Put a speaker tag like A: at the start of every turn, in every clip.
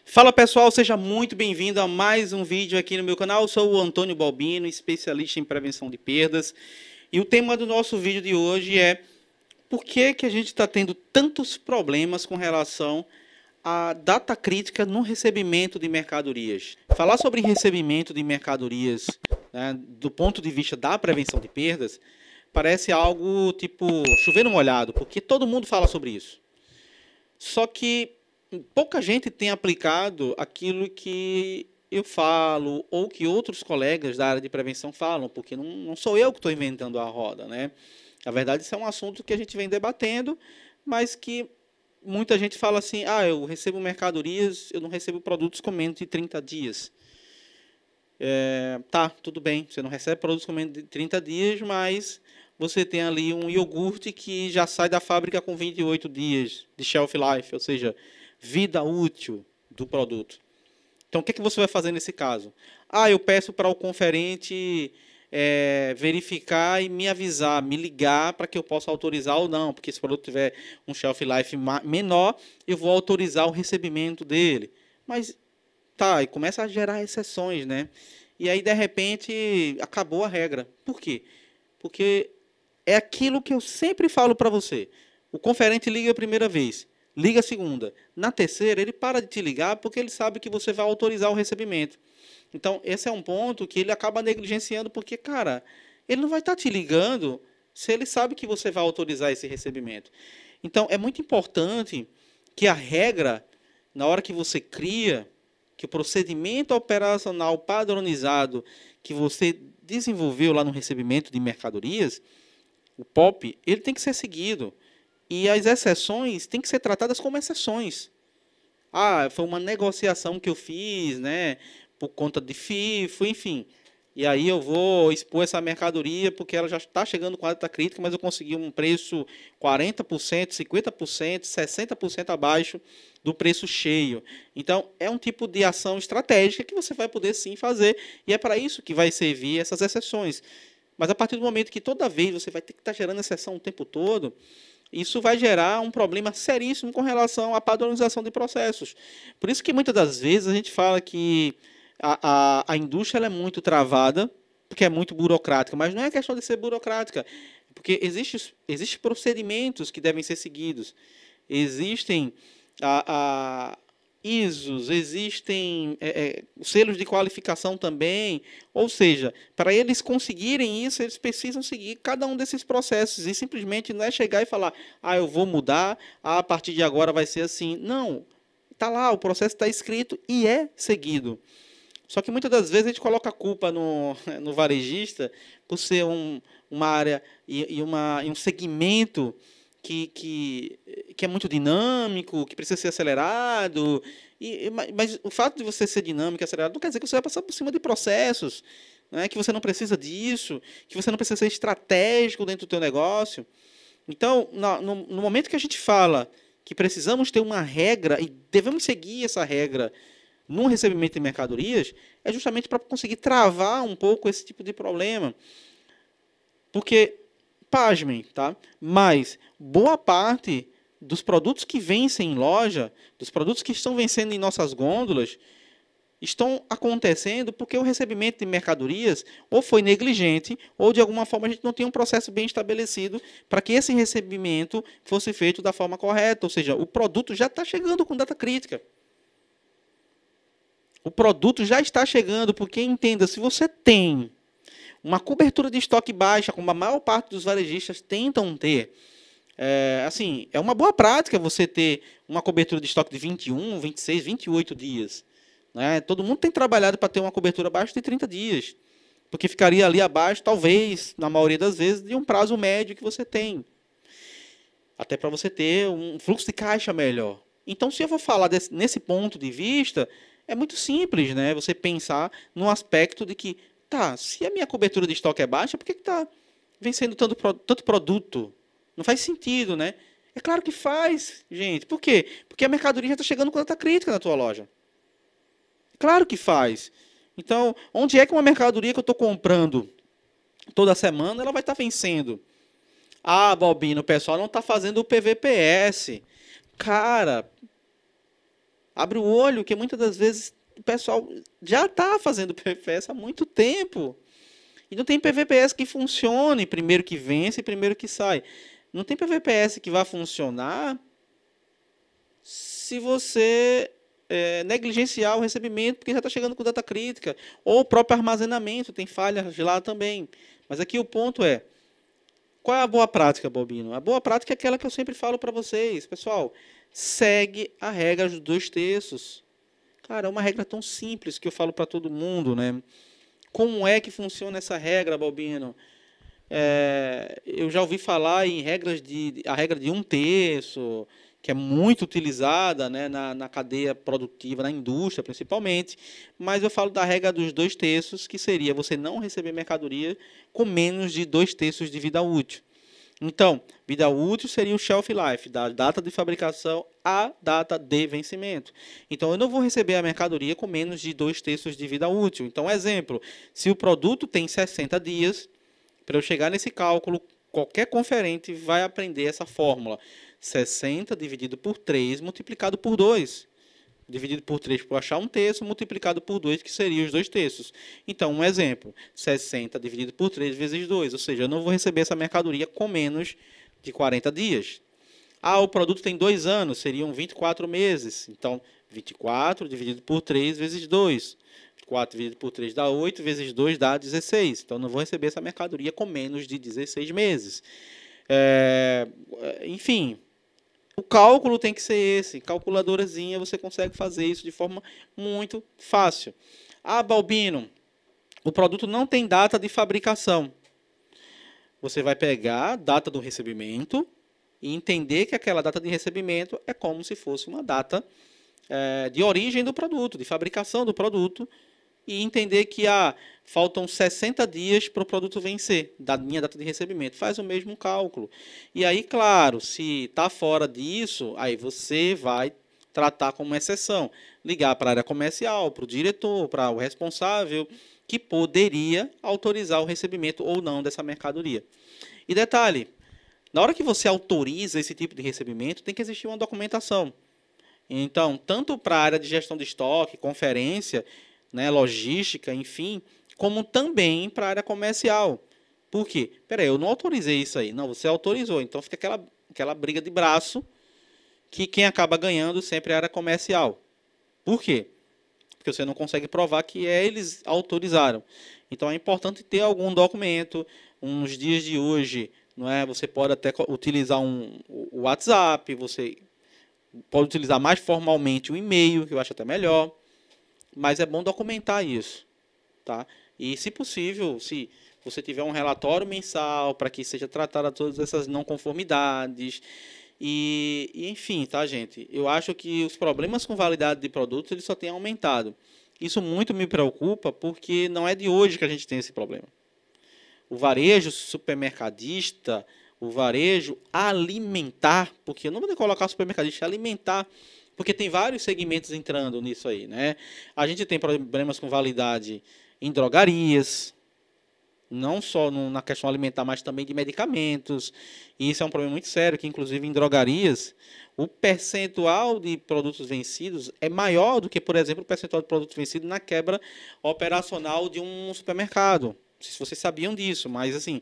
A: Fala pessoal, seja muito bem-vindo a mais um vídeo aqui no meu canal. Eu sou o Antônio Balbino, especialista em prevenção de perdas. E o tema do nosso vídeo de hoje é por que a gente está tendo tantos problemas com relação à data crítica no recebimento de mercadorias. Falar sobre recebimento de mercadorias, né, do ponto de vista da prevenção de perdas, parece algo tipo chover no molhado, porque todo mundo fala sobre isso. Só que pouca gente tem aplicado aquilo que eu falo ou que outros colegas da área de prevenção falam, porque não sou eu que estou inventando a roda, né? Na verdade, isso é um assunto que a gente vem debatendo, mas que muita gente fala assim, eu recebo mercadorias, eu não recebo produtos com menos de 30 dias. Tá, tudo bem, você não recebe produtos com menos de 30 dias, mas você tem ali um iogurte que já sai da fábrica com 28 dias de shelf life, ou seja, vida útil do produto. Então, o que você vai fazer nesse caso? Eu peço para o conferente verificar e me avisar, me ligar para que eu possa autorizar ou não, porque se o produto tiver um shelf life menor, eu vou autorizar o recebimento dele. Mas, tá, e começa a gerar exceções, né? E aí, de repente, acabou a regra. Por quê? Porque é aquilo que eu sempre falo para você. O conferente liga a primeira vez, liga a segunda. Na terceira, ele para de te ligar porque ele sabe que você vai autorizar o recebimento. Então, esse é um ponto que ele acaba negligenciando porque, cara, ele não vai estar te ligando se ele sabe que você vai autorizar esse recebimento. Então, é muito importante que a regra, na hora que você cria, que o procedimento operacional padronizado que você desenvolveu lá no recebimento de mercadorias, o POP, ele tem que ser seguido. E as exceções têm que ser tratadas como exceções. Foi uma negociação que eu fiz, né, por conta de FIFO, enfim. E aí eu vou expor essa mercadoria porque ela já está chegando com a data crítica, mas eu consegui um preço 40%, 50%, 60% abaixo do preço cheio. Então, é um tipo de ação estratégica que você vai poder sim fazer, e é para isso que vai servir essas exceções. Mas a partir do momento que toda vez você vai ter que estar gerando exceção o tempo todo, isso vai gerar um problema seríssimo com relação à padronização de processos. Por isso que muitas das vezes a gente fala que a indústria ela é muito travada, porque é muito burocrática, mas não é questão de ser burocrática, porque existem procedimentos que devem ser seguidos, existem ISOs, existem selos de qualificação também, ou seja, para eles conseguirem isso, eles precisam seguir cada um desses processos, e simplesmente não é chegar e falar, eu vou mudar, a partir de agora vai ser assim. Não, está lá, o processo está escrito e é seguido. Só que muitas das vezes a gente coloca a culpa no varejista por ser uma área e um segmento que é muito dinâmico, que precisa ser acelerado. Mas o fato de você ser dinâmico e acelerado não quer dizer que você vai passar por cima de processos, né, que você não precisa disso, que você não precisa ser estratégico dentro do teu negócio. Então, no momento que a gente fala que precisamos ter uma regra e devemos seguir essa regra no recebimento de mercadorias, é justamente para conseguir travar um pouco esse tipo de problema. Porque, pasmem, tá? Mas boa parte dos produtos que vencem em loja, dos produtos que estão vencendo em nossas gôndolas, estão acontecendo porque o recebimento de mercadorias ou foi negligente, ou de alguma forma a gente não tem um processo bem estabelecido para que esse recebimento fosse feito da forma correta. Ou seja, o produto já está chegando com data crítica. O produto já está chegando, porque entenda, se você tem uma cobertura de estoque baixa, como a maior parte dos varejistas tentam ter, é uma boa prática você ter uma cobertura de estoque de 21, 26, 28 dias. Né? Todo mundo tem trabalhado para ter uma cobertura abaixo de 30 dias, porque ficaria ali abaixo, talvez, na maioria das vezes, de um prazo médio que você tem. Até para você ter um fluxo de caixa melhor. Então, se eu vou falar nesse ponto de vista, é muito simples, né? Você pensar no aspecto de que, se a minha cobertura de estoque é baixa, por que está vencendo tanto produto? Não faz sentido, né? É claro que faz, gente. Por quê? Porque a mercadoria já está chegando com data crítica na tua loja. Claro que faz. Então, onde é que uma mercadoria que eu estou comprando toda semana, ela vai estar vencendo? Balbino, o pessoal não está fazendo o PVPS. Cara, Abre o olho, que muitas das vezes o pessoal já está fazendo PVPS há muito tempo. E não tem PVPS que funcione, primeiro que vence e primeiro que sai. Não tem PVPS que vá funcionar se você negligenciar o recebimento, porque já está chegando com data crítica. Ou o próprio armazenamento, tem falhas lá também. Mas aqui o ponto é, qual é a boa prática, Bobino? A boa prática é aquela que eu sempre falo para vocês. Pessoal, segue a regra dos 2/3. Cara, é uma regra tão simples que eu falo para todo mundo, né? Como é que funciona essa regra, Bobino? Eu já ouvi falar em a regra de 1/3, que é muito utilizada, né, na cadeia produtiva, na indústria principalmente, mas eu falo da regra dos 2/3, que seria você não receber mercadoria com menos de 2/3 de vida útil. Então, vida útil seria o shelf life, da data de fabricação à data de vencimento. Então, eu não vou receber a mercadoria com menos de 2/3 de vida útil. Então, exemplo, se o produto tem 60 dias, para eu chegar nesse cálculo, qualquer conferente vai aprender essa fórmula. 60 dividido por 3 multiplicado por 2. Dividido por 3 para achar 1/3, multiplicado por 2, que seria os 2/3. Então, um exemplo, 60 dividido por 3 vezes 2, ou seja, eu não vou receber essa mercadoria com menos de 40 dias. Ah, o produto tem 2 anos, seriam 24 meses. Então, 24 dividido por 3 vezes 2. 4 dividido por 3 dá 8, vezes 2 dá 16. Então, não vou receber essa mercadoria com menos de 16 meses. Enfim, o cálculo tem que ser esse. Calculadorazinha, você consegue fazer isso de forma muito fácil. Ah, Balbino, o produto não tem data de fabricação. Você vai pegar a data do recebimento e entender que aquela data de recebimento é como se fosse uma data de origem do produto, de fabricação do produto, e entender que faltam 60 dias para o produto vencer, da minha data de recebimento. Faz o mesmo cálculo. E aí, claro, se está fora disso, aí você vai tratar como exceção. Ligar para a área comercial, para o diretor, para o responsável, que poderia autorizar o recebimento ou não dessa mercadoria. E detalhe, na hora que você autoriza esse tipo de recebimento, tem que existir uma documentação. Então, tanto para a área de gestão de estoque, conferência, né, logística, enfim, como também para a área comercial. Por quê? Peraí, eu não autorizei isso aí. Não, você autorizou. Então fica aquela briga de braço que quem acaba ganhando sempre é a área comercial. Por quê? Porque você não consegue provar que eles autorizaram. Então é importante ter algum documento. Nos dias de hoje, não é? Você pode até utilizar o WhatsApp, você pode utilizar mais formalmente o e-mail, que eu acho até melhor. Mas é bom documentar isso, tá? E, se possível, se você tiver um relatório mensal para que seja tratada todas essas não conformidades. Enfim, tá, gente? Eu acho que os problemas com validade de produtos eles só têm aumentado. Isso muito me preocupa porque não é de hoje que a gente tem esse problema. O varejo supermercadista, o varejo alimentar, porque eu não vou colocar supermercadista, alimentar, porque tem vários segmentos entrando nisso aí, né? A gente tem problemas com validade em drogarias, não só na questão alimentar, mas também de medicamentos. E isso é um problema muito sério, que inclusive em drogarias, o percentual de produtos vencidos é maior do que, por exemplo, o percentual de produtos vencidos na quebra operacional de um supermercado. Não sei se vocês sabiam disso, mas assim,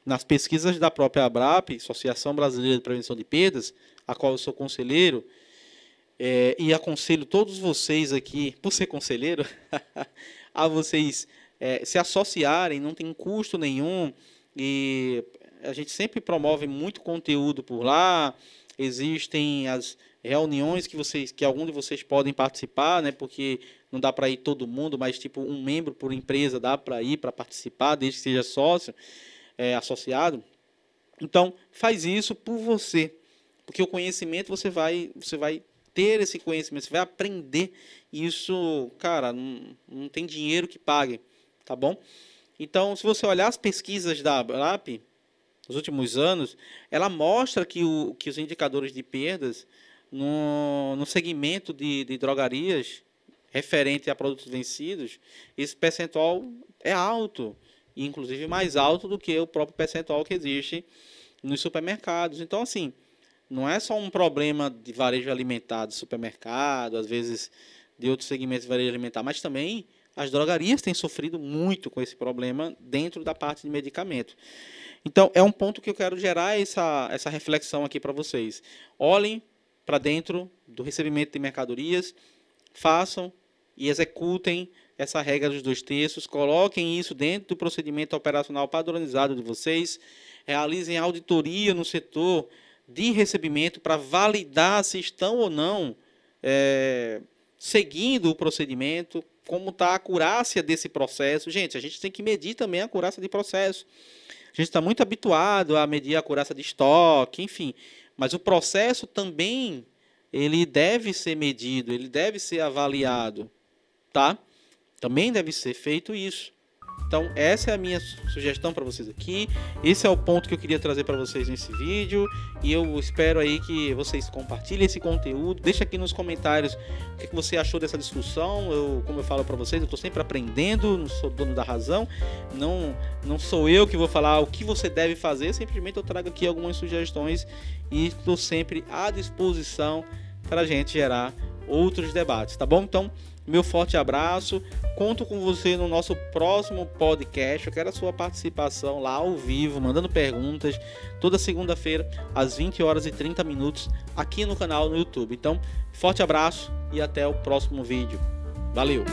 A: nas pesquisas da própria ABRAP, Associação Brasileira de Prevenção de Perdas, a qual eu sou conselheiro, e aconselho todos vocês aqui, por ser conselheiro, a vocês se associarem, não tem custo nenhum, e a gente sempre promove muito conteúdo por lá, existem as reuniões que algum de vocês podem participar, né, porque não dá para ir todo mundo, mas tipo um membro por empresa dá para ir, para participar, desde que seja sócio, associado. Então, faz isso por você, porque o conhecimento você vai ter esse conhecimento, você vai aprender isso, cara, não tem dinheiro que pague, tá bom? Então, se você olhar as pesquisas da ABRAP, nos últimos anos, ela mostra que os indicadores de perdas no segmento de drogarias, referente a produtos vencidos, esse percentual é alto, inclusive mais alto do que o próprio percentual que existe nos supermercados. Então, assim, não é só um problema de varejo alimentar, de supermercado, às vezes de outros segmentos de varejo alimentar, mas também as drogarias têm sofrido muito com esse problema dentro da parte de medicamento. Então, é um ponto que eu quero gerar essa reflexão aqui para vocês. Olhem para dentro do recebimento de mercadorias, façam e executem essa regra dos 2/3, coloquem isso dentro do procedimento operacional padronizado de vocês, realizem auditoria no setor de recebimento para validar se estão ou não seguindo o procedimento, como está a acurácia desse processo. Gente, a gente tem que medir também a acurácia de processo. A gente está muito habituado a medir a acurácia de estoque, enfim, mas o processo também ele deve ser medido, ele deve ser avaliado, tá? Também deve ser feito isso. Então, essa é a minha sugestão para vocês aqui. Esse é o ponto que eu queria trazer para vocês nesse vídeo. E eu espero aí que vocês compartilhem esse conteúdo. Deixa aqui nos comentários o que você achou dessa discussão. Como eu falo para vocês, eu estou sempre aprendendo, não sou dono da razão. Não sou eu que vou falar o que você deve fazer. Simplesmente eu trago aqui algumas sugestões e estou sempre à disposição para a gente gerar outros debates, tá bom? Então, meu forte abraço, conto com você no nosso próximo podcast. Eu quero a sua participação lá ao vivo, mandando perguntas, toda segunda-feira, às 20h30, aqui no canal no YouTube. Então, forte abraço e até o próximo vídeo. Valeu!